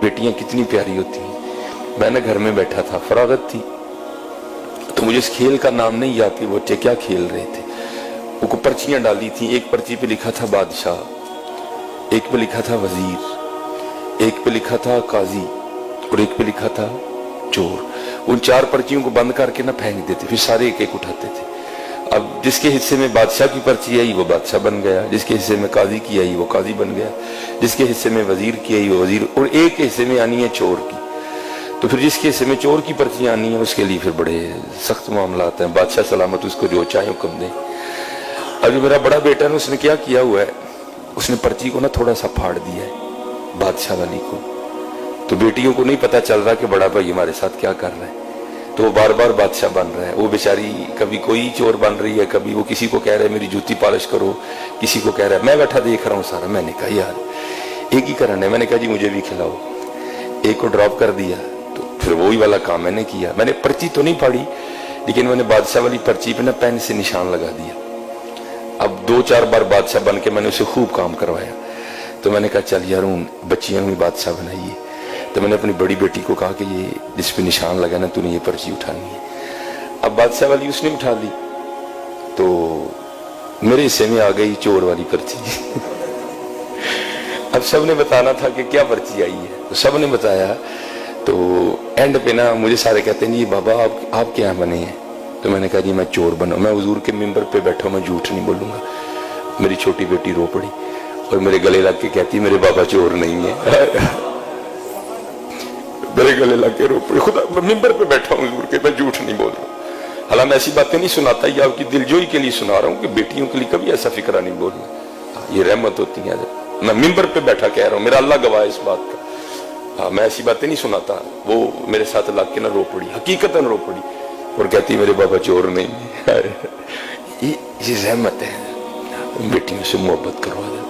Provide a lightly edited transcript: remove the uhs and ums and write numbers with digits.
بیٹیاں کتنی پیاری ہوتی ہیں. میں نے گھر میں بیٹھا تھا, فراغت تھی, تو مجھے اس کھیل کا نام نہیں یاد کہ بچے کیا کھیل رہے تھے. وہ پرچیاں ڈالی تھیں, ایک پرچی پہ لکھا تھا بادشاہ, ایک پہ لکھا تھا وزیر, ایک پہ لکھا تھا قاضی, اور ایک پہ لکھا تھا چور. ان 4 پرچیوں کو بند کر کے نہ پھینک دیتے, پھر سارے ایک ایک اٹھاتے تھے. اب جس کے حصے میں بادشاہ کی پرچی آئی وہ بادشاہ بن گیا, جس کے حصے میں قاضی کی آئی وہ قاضی بن گیا, جس کے حصے میں وزیر کی آئی وہ وزیر, اور ایک حصے میں آنی ہے چور کی. تو پھر جس کے حصے میں چور کی پرچیاں آنی ہیں اس کے لیے پھر بڑے سخت معاملات ہیں. بادشاہ سلامت اس کو جو چاہے حکم دے. اب جو میرا بڑا بیٹا ہے اس نے کیا کیا ہوا ہے, اس نے پرچی کو نا تھوڑا سا پھاڑ دیا ہے بادشاہ والی کو. تو بیٹیوں کو نہیں پتا چل رہا کہ بڑا بھائی ہمارے ساتھ کیا کر رہا ہے, تو وہ بار بار بادشاہ بن رہا ہے. وہ بیچاری کبھی کوئی چور بن رہی ہے, کبھی وہ کسی کو کہہ رہا ہے میری جوتی پالش کرو, کسی کو کہہ رہا ہے. میں بیٹھا دیکھ رہا ہوں سارا. میں نے کہا یار ایک ہی کرنا ہے. میں نے کہا جی مجھے بھی کھلاؤ. ایک کو ڈراپ کر دیا, تو پھر وہی والا کام میں نے کیا. میں نے پرچی تو نہیں پھاڑی, لیکن میں نے بادشاہ والی پرچی پہ نا پین سے نشان لگا دیا. اب 2-4 بار بادشاہ بن کے میں نے اسے خوب کام کروایا. تو میں نے کہا چل یار ہوں بچیاں بھی بادشاہ بنائیے. تو میں نے اپنی بڑی بیٹی کو کہا کہ یہ جس پہ نشان لگا نا تو نے یہ پرچی اٹھانی ہے. اب بادشاہ والی اس نے اٹھا لی, تو میرے حصے میں آ گئی چور والی پرچی. اب سب نے بتانا تھا کہ کیا پرچی آئی ہے, تو سب نے بتایا. تو اینڈ پہ نا مجھے سارے کہتے ہیں جی بابا آپ کیا بنے ہیں. تو میں نے کہا جی میں چور بنا. میں حضور کے ممبر پہ بیٹھا ہوں, میں جھوٹ نہیں بولوں گا. میری چھوٹی بیٹی رو پڑی اور میرے گلے لگ کے کہتی میرے بابا چور نہیں ہے. میرے گلے لگ کے رو پڑی. خدا ممبر پہ بیٹھا ہوں حضور کے, میں جھوٹ نہیں بول رہا. حالانکہ میں ایسی باتیں نہیں سناتا, یہ آپ کی دلجوئی کے لیے سنا رہا ہوں کہ بیٹیوں کے لیے کبھی ایسا فکرہ نہیں بولنا. یہ رحمت ہوتی ہے. میں ممبر پہ بیٹھا کہہ رہا ہوں, میرا اللہ گواہ ہے اس بات کا. ہاں میں ایسی باتیں نہیں سناتا. وہ میرے ساتھ لگ کے نہ رو پڑی, حقیقتاً رو پڑی, اور کہتی میرے بابا چور نہیں. یہ رحمت ہے. بیٹیوں سے محبت کروا دیں.